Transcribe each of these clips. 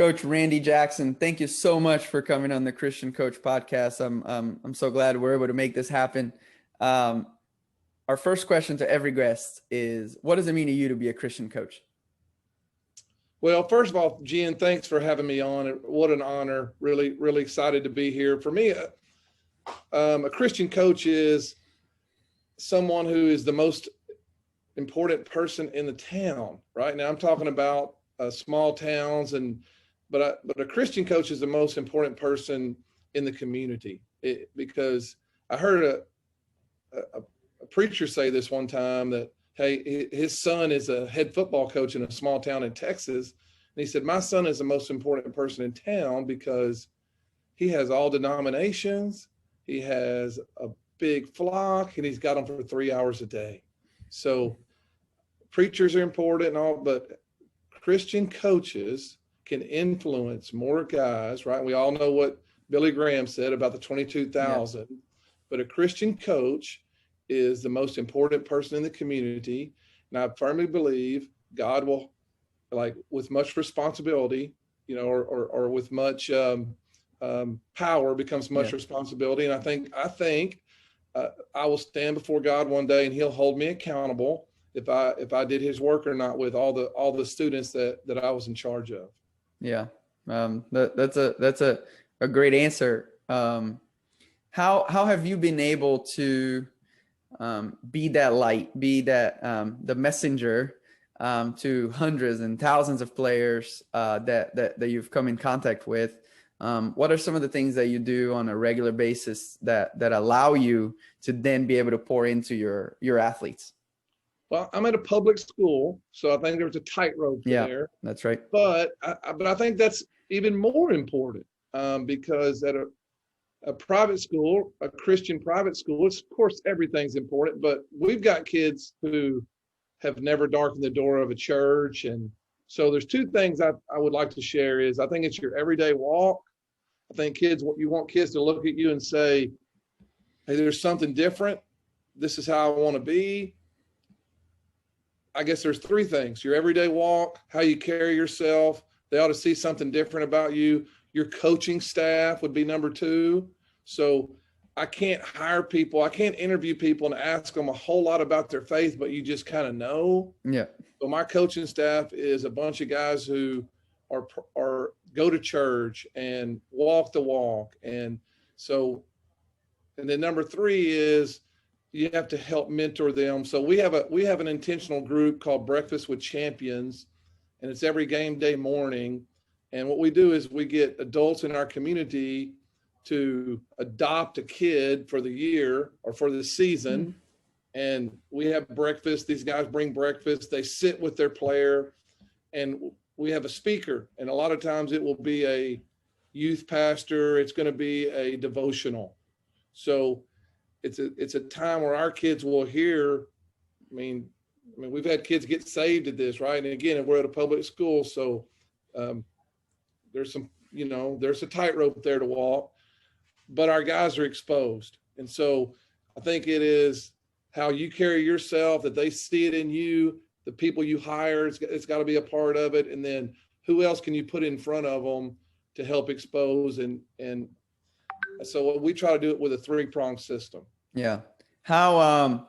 Coach Randy Jackson, thank you so much for coming on the Christian Coach podcast. I'm so glad we're able to make this happen. Our first question to every guest is, what does it mean to you to be a Christian coach? Well, first of all, Gian, thanks for having me on. What an honor. Really, really excited to be here. For me, a Christian coach is someone who is the most important person in the town. Right now, I'm talking about small towns, but a Christian coach is the most important person in the community. Because I heard a preacher say this one time that, hey, his son is a head football coach in a small town in Texas. And he said, my son is the most important person in town because he has all denominations. He has a big flock and he's got them for 3 hours a day. So preachers are important and all, but Christian coaches can influence more guys, right? We all know what Billy Graham said about the 22,000, but a Christian coach is the most important person in the community. And I firmly believe God will, like, with much responsibility, or with much power becomes much responsibility. And I think I will stand before God one day and he'll hold me accountable if I did his work or not with all the students that I was in charge of. Yeah. That's a great answer. How have you been able to be that light, be that the messenger to hundreds and thousands of players that you've come in contact with? What are some of the things that you do on a regular basis that allow you to then be able to pour into your athletes? Well, I'm at a public school, so I think there's a tightrope there. That's right. But I think that's even more important because at a private school, a Christian private school, of course, everything's important, but we've got kids who have never darkened the door of a church. And so there's two things I would like to share is I think it's your everyday walk. I think you want kids to look at you and say, hey, there's something different. This is how I want to be. I guess there's three things: your everyday walk, how you carry yourself. They ought to see something different about you. Your coaching staff would be number two. So I can't hire people. I can't interview people and ask them a whole lot about their faith, but you just kind of know. Yeah. So my coaching staff is a bunch of guys who are go to church and walk the walk. And then number three is you have to help mentor them. So we have an intentional group called Breakfast with Champions, and it's every game day morning. And what we do is we get adults in our community to adopt a kid for the year or for the season. Mm-hmm. And we have breakfast. These guys bring breakfast. They sit with their player, and we have a speaker. And a lot of times it will be a youth pastor. It's going to be a devotional. So it's a time where our kids will hear. I mean, we've had kids get saved at this, right? And again, we're at a public school, so there's a tightrope there to walk, but our guys are exposed. And so I think it is how you carry yourself, that they see it in you, the people you hire, it's got to be a part of it. And then who else can you put in front of them to help expose? And so we try to do it with a three-pronged system. Yeah. How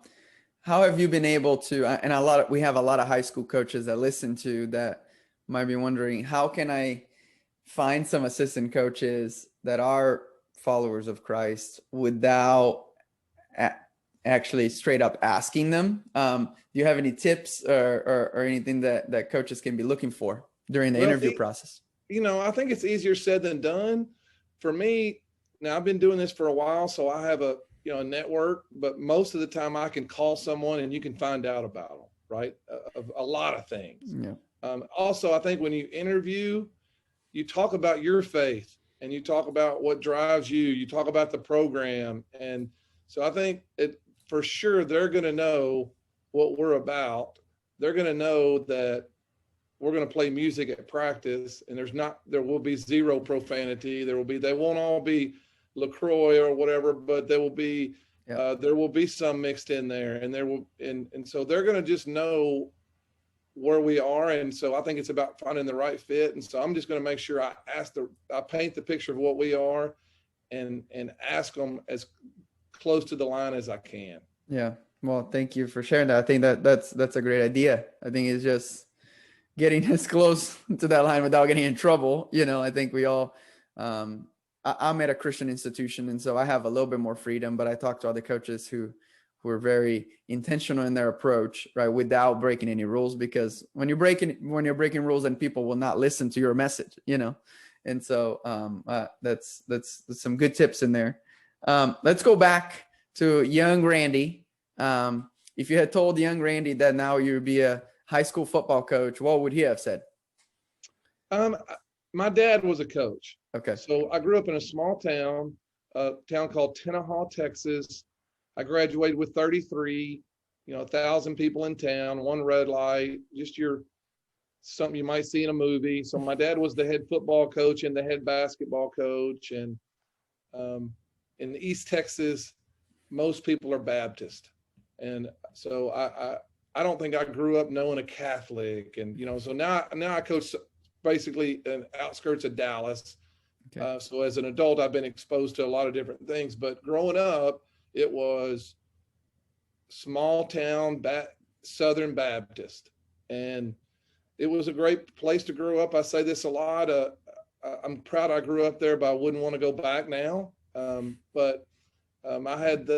have you been able to, and we have a lot of high school coaches that listen to that might be wondering, how can I find some assistant coaches that are followers of Christ without actually straight up asking them? Do you have any tips or anything that coaches can be looking for during the interview process? I think it's easier said than done. For me, now I've been doing this for a while, so I have a network, but most of the time I can call someone and you can find out about them, right? Of a lot of things. Yeah. Also, I think when you interview, you talk about your faith and you talk about what drives you. You talk about the program. And so I think for sure they're going to know what we're about. They're going to know that we're going to play music at practice, and there will be zero profanity. They won't all be LaCroix or whatever, but there will be some mixed in there, and so they're going to just know where we are. And so I think it's about finding the right fit. And so I'm just going to make sure I paint the picture of what we are and ask them as close to the line as I can. Yeah. Well, thank you for sharing that. I think that's a great idea. I think it's just getting as close to that line without getting in trouble. I think we all, I'm at a Christian institution, and so I have a little bit more freedom, but I talk to other coaches who are very intentional in their approach, right? Without breaking any rules, because when you're breaking rules, then people will not listen to your message, And so that's some good tips in there. Let's go back to young Randy. If you had told young Randy that now you would be a high school football coach, what would he have said? My dad was a coach. Okay. So I grew up in a small town, a town called Tenaha, Texas. I graduated with 33, 1,000 people in town, one red light, just something you might see in a movie. So my dad was the head football coach and the head basketball coach. And in East Texas, most people are Baptist. And so I don't think I grew up knowing a Catholic. And, so now I coach basically in outskirts of Dallas. Okay. So as an adult, I've been exposed to a lot of different things. But growing up, it was small town Southern Baptist. And it was a great place to grow up. I say this a lot. I'm proud I grew up there, but I wouldn't want to go back now. But I had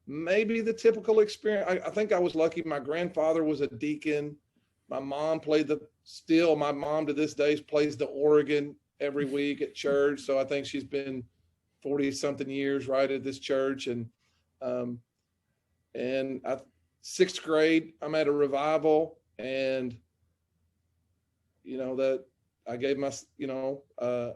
maybe the typical experience. I think I was lucky. My grandfather was a deacon. My mom my mom to this day plays the organ every week at church. So I think she's been 40 something years right at this church. And sixth grade, I'm at a revival, and that I gave my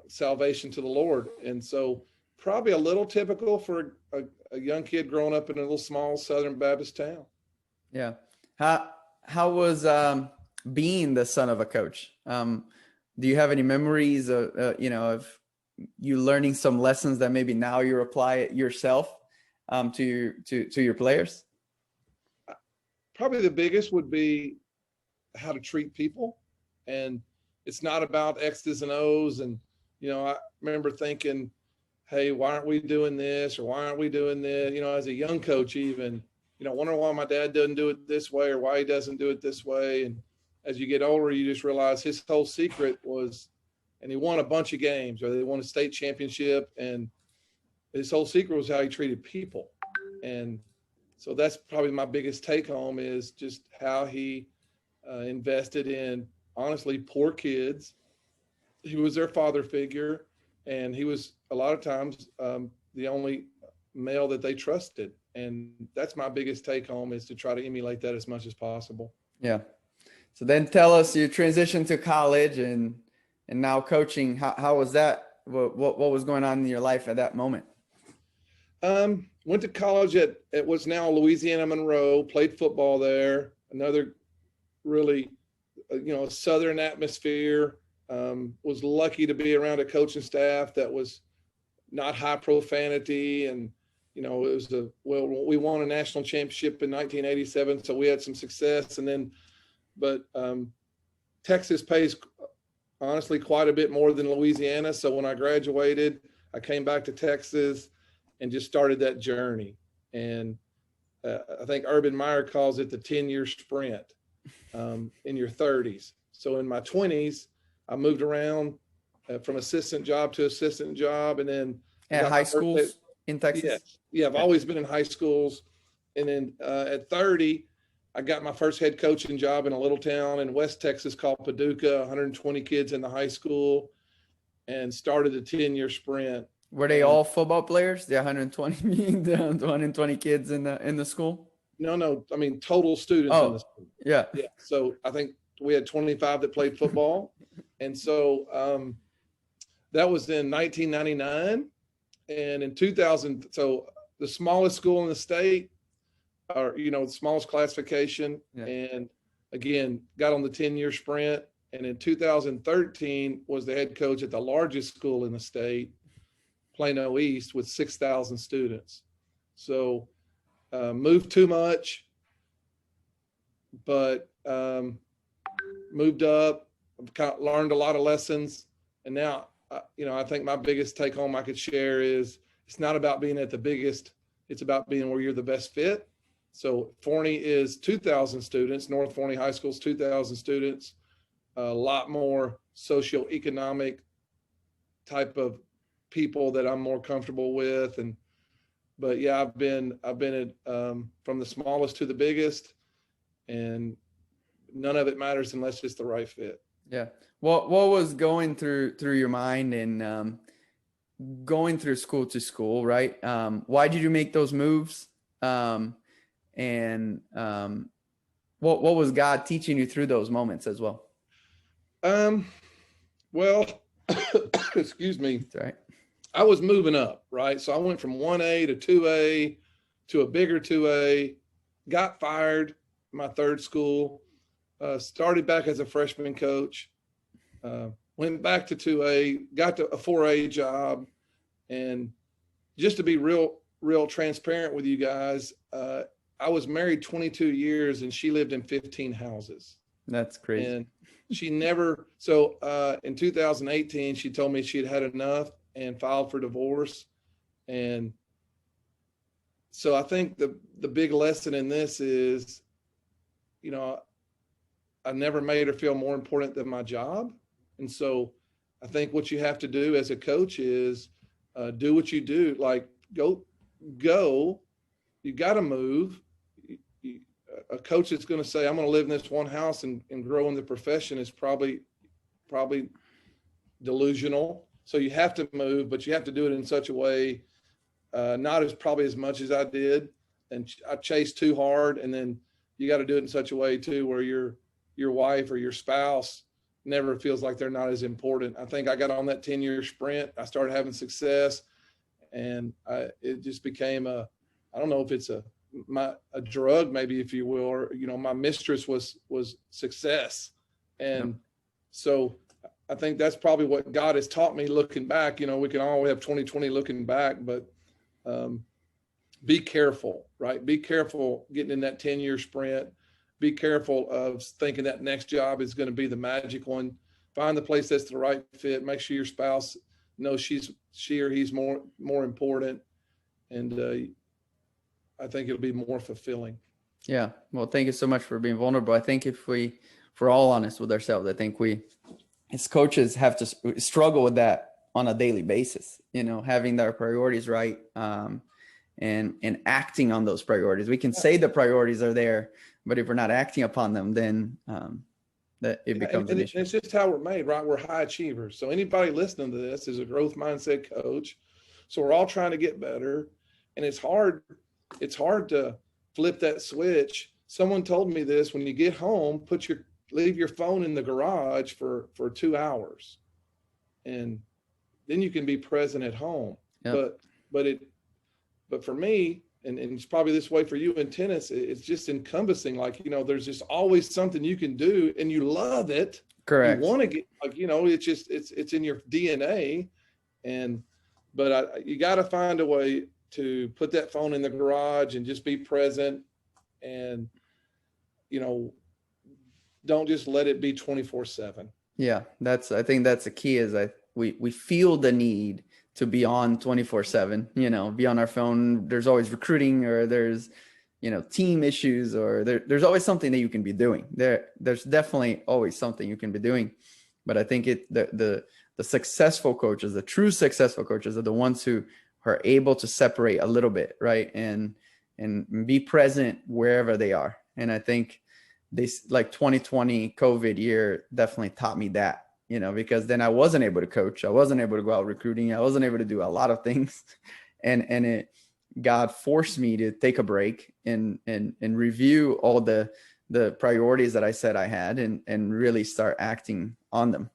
salvation to the Lord. And so probably a little typical for a young kid growing up in a little small Southern Baptist town. Yeah. How was being the son of a coach? Do you have any memories of you learning some lessons that maybe now you apply it yourself to your players? Probably the biggest would be how to treat people. And it's not about X's and O's. And, I remember thinking, hey, why aren't we doing this? Or why aren't we doing this? As a young coach, even, wondering why my dad doesn't do it this way or why he doesn't do it this way. And as you get older, you just realize his whole secret was, and he won a bunch of games, or they won a state championship. And his whole secret was how he treated people. And so that's probably my biggest take home, is just how he invested in, honestly, poor kids. He was their father figure, and he was a lot of times the only male that they trusted. And that's my biggest take home, is to try to emulate that as much as possible. Yeah. So then tell us, you transitioned to college and now coaching. How was that? What was going on in your life at that moment? Went to college at what's now Louisiana Monroe, played football there. Another really, Southern atmosphere. Was lucky to be around a coaching staff that was not high profanity. And, we won a national championship in 1987. So we had some success. But Texas pays honestly quite a bit more than Louisiana. So when I graduated, I came back to Texas and just started that journey. And I think Urban Meyer calls it the 10-year sprint in your 30s. So in my 20s, I moved around from assistant job to assistant job. And then at high schools in Texas? Yeah, I've always been in high schools. And then at 30, I got my first head coaching job in a little town in West Texas called Paducah, 120 kids in the high school, and started a 10-year sprint. Were they all football players? The 120 kids in the school? No. I mean, total students in the school. Yeah. So I think we had 25 that played football. And so that was in 1999. And in 2000, so the smallest school in the state, or, the smallest classification. Yeah. And again, got on the 10-year sprint. And in 2013 was the head coach at the largest school in the state, Plano East, with 6,000 students. So moved too much, but moved up, I've kind of learned a lot of lessons. And now, I think my biggest take home I could share is it's not about being at the biggest, it's about being where you're the best fit. So Forney is 2,000 students, North Forney High School is 2,000 students, a lot more socioeconomic type of people that I'm more comfortable with. But yeah, I've been at, from the smallest to the biggest, and none of it matters unless it's the right fit. Yeah. What was going through your mind and going through school to school, right? Why did you make those moves? And what was God teaching you through those moments as well? Well, excuse me. That's right. I was moving up, right? So I went from 1A to 2A to a bigger 2A, got fired my third school, started back as a freshman coach, went back to 2A, got to a 4A job. And just to be real transparent with you guys, I was married 22 years and she lived in 15 houses. That's crazy. And she never, so in 2018, she told me she'd had enough and filed for divorce. And so I think the big lesson in this is, I never made her feel more important than my job. And so I think what you have to do as a coach is do what you do. Like go, you got to move. A coach that's going to say, I'm going to live in this one house and grow in the profession is probably delusional. So you have to move, but you have to do it in such a way, not as much as I did. And I chased too hard. And then you got to do it in such a way too, where your wife or your spouse never feels like they're not as important. I think I got on that 10-year sprint. I started having success, and it just became I don't know if it's a drug, maybe, if you will, or, my mistress was success. And so I think that's probably what God has taught me looking back. We can always have 2020 looking back, but be careful, right? Be careful getting in that 10-year sprint. Be careful of thinking that next job is going to be the magic one. Find the place that's the right fit. Make sure your spouse knows she or he's more important. And I think it'll be more fulfilling. Yeah. Well, thank you so much for being vulnerable. I think if we're all honest with ourselves, I think we, as coaches, have to struggle with that on a daily basis, having their priorities right, and acting on those priorities. We can say the priorities are there, but if we're not acting upon them, then that it becomes an issue. It's just how we're made, right? We're high achievers. So anybody listening to this is a growth mindset coach. So we're all trying to get better, and it's hard to flip that switch. Someone told me this: when you get home, leave your phone in the garage for 2 hours, and then you can be present at home. Yep. But for me, and it's probably this way for you in tennis, it's just encompassing. Like, there's just always something you can do, and you love it. Correct. You want to get, it's just, it's in your DNA. But you got to find a way to put that phone in the garage and just be present, and, don't just let it be 24/7. Yeah. I think that's the key, is we feel the need to be on 24/7, be on our phone. There's always recruiting, or there's, team issues, or there's always something that you can be doing. There's definitely always something you can be doing. But I think the successful coaches, the true successful coaches, are the ones who are able to separate a little bit, right? And be present wherever they are. And I think this, like, 2020 COVID year definitely taught me that, because then I wasn't able to coach. I wasn't able to go out recruiting. I wasn't able to do a lot of things. And God forced me to take a break and review all the priorities that I said I had, and really start acting on them.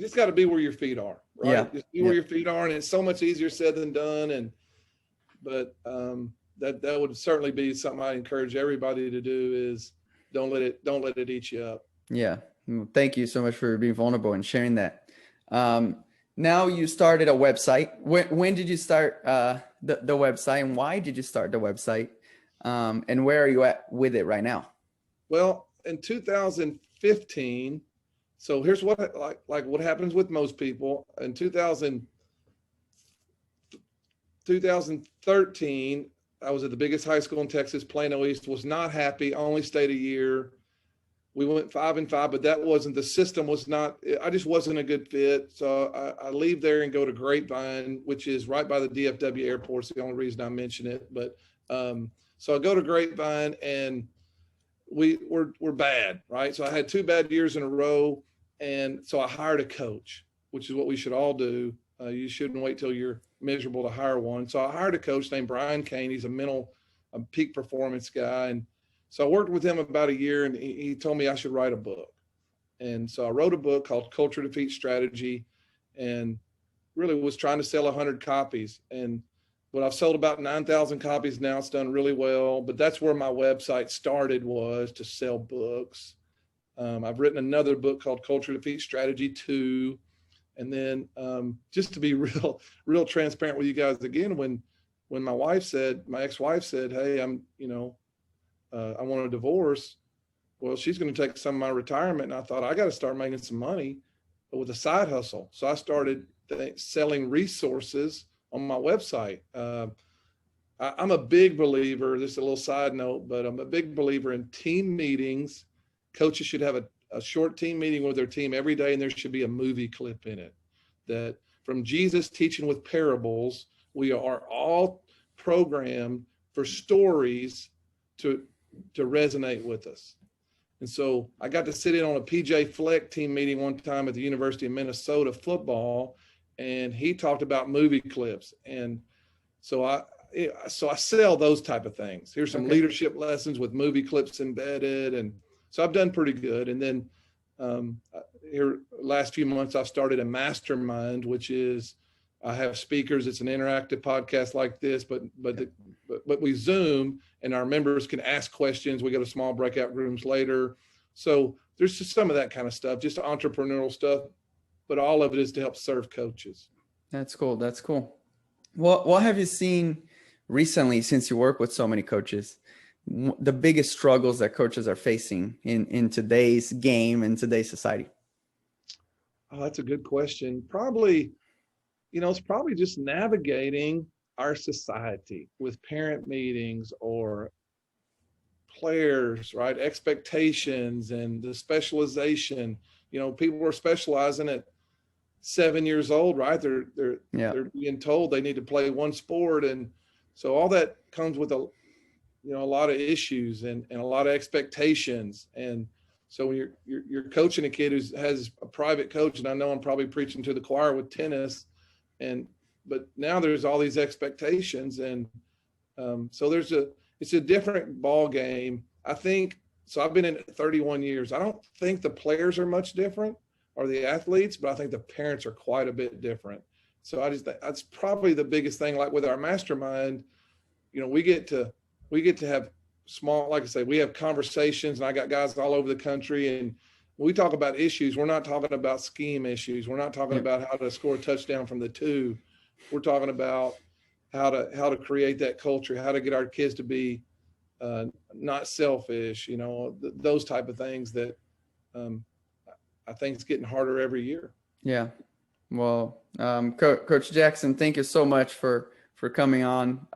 Just got to be where your feet are, right? Yeah. Just be where your feet are. And it's so much easier said than done. But that would certainly be something I encourage everybody to do, is don't let it eat you up. Yeah. Thank you so much for being vulnerable and sharing that. Now you started a website. When did you start the website, and why did you start the website? And where are you at with it right now? Well, in 2015, so here's what like what happens with most people in 2013. I was at the biggest high school in Texas, Plano East. Was not happy. Only stayed a year. We went 5-5, but that wasn't, the system was not, I just wasn't a good fit. So I leave there and go to Grapevine, which is right by the DFW airport. It's the only reason I mention it. But so I go to Grapevine, and we're bad, right? So I had 2 bad years in a row. And so I hired a coach, which is what we should all do. You shouldn't wait till you're miserable to hire one. So I hired a coach named Brian Kane. He's a peak performance guy. And so I worked with him about a year, and he told me I should write a book. And so I wrote a book called Culture Defeats Strategy, and really was trying to sell 100 copies. But I've sold about 9,000 copies now. It's done really well. But that's where my website started, was to sell books. I've written another book called Culture Defeats Strategy 2. And then just to be real transparent with you guys again, when my ex-wife said, hey, I want a divorce. Well, she's going to take some of my retirement. And I thought, I got to start making some money, but with a side hustle. So I started selling resources on my website. I'm a big believer, this is a little side note, but I'm a big believer in team meetings. Coaches should have a short team meeting with their team every day, and there should be a movie clip in it. That from Jesus teaching with parables, we are all programmed for stories to resonate with us. And so I got to sit in on a PJ Fleck team meeting one time at the University of Minnesota football, and he talked about movie clips. And so I sell those type of things. Here's some leadership lessons with movie clips embedded. And so I've done pretty good. And then here last few months, I've started a mastermind, which is I have speakers. It's an interactive podcast like this, but we Zoom, and our members can ask questions. We go to small breakout rooms later. So there's just some of that kind of stuff, just entrepreneurial stuff, but all of it is to help serve coaches. That's cool. That's cool. What have you seen recently, since you work with so many coaches, the biggest struggles that coaches are facing in today's game and today's society? Oh, that's a good question. Probably, it's probably just navigating our society with parent meetings or players, right? Expectations and the specialization. People are specializing at 7 years old, right? They're being told they need to play one sport. And so all that comes with a lot of issues and a lot of expectations. And so when you're coaching a kid who has a private coach, and I know I'm probably preaching to the choir with tennis, but now there's all these expectations. And so it's a different ball game. I think, so I've been in it 31 years. I don't think the players are much different, or the athletes, but I think the parents are quite a bit different. So I just think that's probably the biggest thing. Like with our mastermind, we get to have small, like I say, we have conversations, and I got guys all over the country, and we talk about issues. We're not talking about scheme issues. We're not talking about how to score a touchdown from the 2. We're talking about how to create that culture, how to get our kids to be not selfish, those type of things that I think it's getting harder every year. Yeah. Well, Coach Jackson, thank you so much for coming on.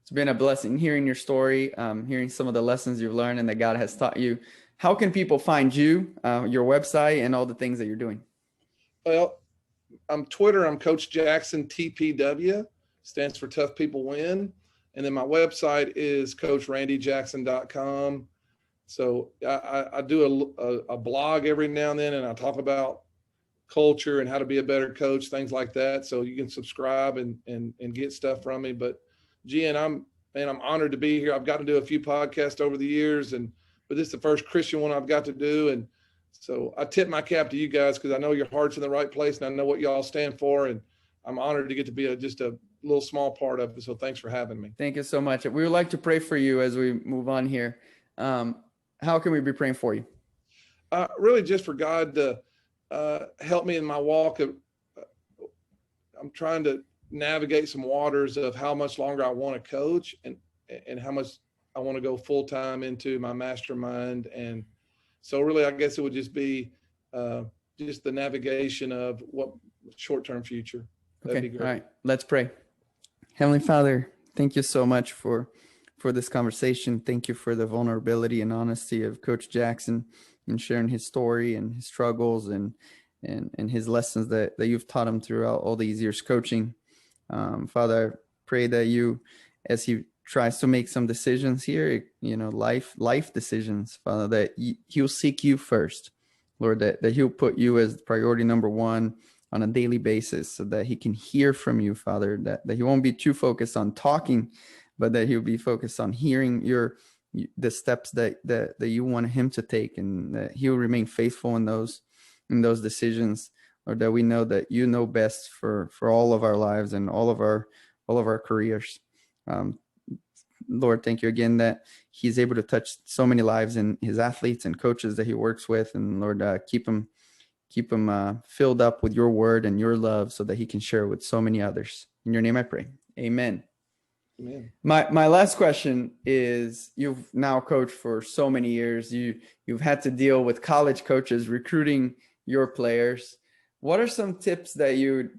It's been a blessing hearing your story, hearing some of the lessons you've learned and that God has taught you. How can people find you, your website, and all the things that you're doing? Well, I'm Twitter. I'm Coach Jackson TPW, stands for Tough People Win. And then my website is CoachRandyJackson.com. So I do a blog every now and then, and I talk about culture and how to be a better coach, things like that. So you can subscribe and get stuff from me. But Gian, I'm honored to be here. I've got to do a few podcasts over the years, but this is the first Christian one I've got to do. And so I tip my cap to you guys, because I know your heart's in the right place, and I know what y'all stand for. And I'm honored to get to be just a little small part of it. So thanks for having me. Thank you so much. We would like to pray for you as we move on here. How can we be praying for you? Really just for God to help me in my walk. I'm trying to navigate some waters of how much longer I want to coach and how much I want to go full time into my mastermind. And so really, I guess it would just be just the navigation of what short-term future. That'd be great. All right. Let's pray. Heavenly Father, thank you so much for this conversation. Thank you for the vulnerability and honesty of Coach Jackson and sharing his story and his struggles and his lessons that you've taught him throughout all these years coaching. Father, I pray that you, as he tries to make some decisions here, life decisions, Father, that he'll seek you first, Lord, that he'll put you as priority number one on a daily basis, so that he can hear from you, Father, that he won't be too focused on talking, but that he'll be focused on hearing the steps that you want him to take, and that he'll remain faithful in those decisions, or that we know that you know best for all of our lives and all of our careers. Lord, thank you again that he's able to touch so many lives in his athletes and coaches that he works with. And Lord, keep him filled up with your word and your love, so that he can share with so many others. In your name I pray. Amen. Amen. My last question is, you've now coached for so many years. You've had to deal with college coaches recruiting your players. What are some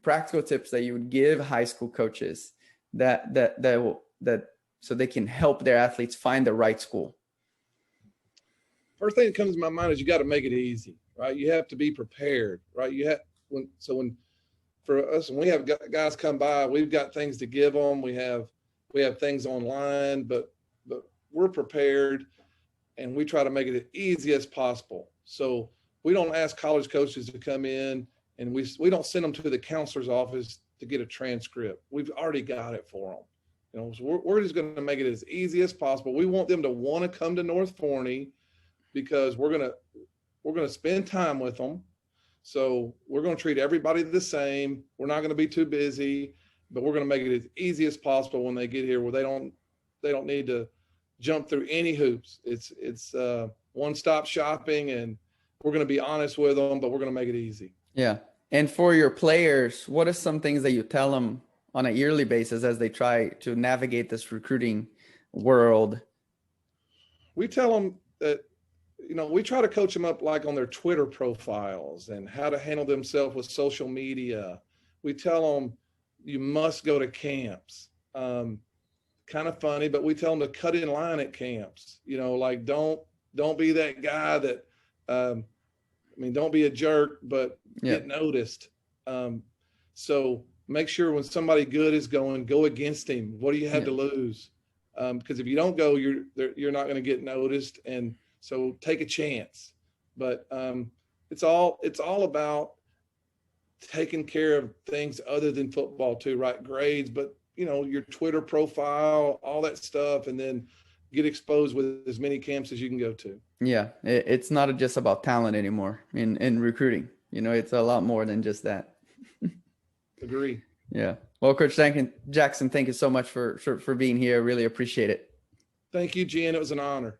practical tips that you would give high school coaches that so they can help their athletes find the right school? First thing that comes to my mind is you got to make it easy, right? You have to be prepared, right? For us, when we have guys come by, we've got things to give them. We have things online, but we're prepared, and we try to make it as easy as possible. So we don't ask college coaches to come in, and we don't send them to the counselor's office to get a transcript. We've already got it for them. So we're just going to make it as easy as possible. We want them to want to come to North Forney, because we're going to spend time with them. So we're going to treat everybody the same. We're not going to be too busy, but we're going to make it as easy as possible when they get here, where they don't need to jump through any hoops. It's one-stop shopping, and we're going to be honest with them, but we're going to make it easy. Yeah. And for your players, what are some things that you tell them on a yearly basis as they try to navigate this recruiting world? We tell them that, we try to coach them up like on their Twitter profiles and how to handle themselves with social media. We tell them you must go to camps. Kind of funny, but we tell them to cut in line at camps. Like don't be that guy that, don't be a jerk, but get noticed. So make sure when somebody good is going, go against him. What do you have to lose? Because if you don't go, you're not going to get noticed. And so take a chance. But it's all about taking care of things other than football too, right? Grades, but your Twitter profile, all that stuff, and then get exposed with as many camps as you can go to. Yeah, it's not just about talent anymore in recruiting. It's a lot more than just that. Agree. Yeah. Well, Coach Jackson, thank you so much for being here. Really appreciate it. Thank you, Gian. It was an honor.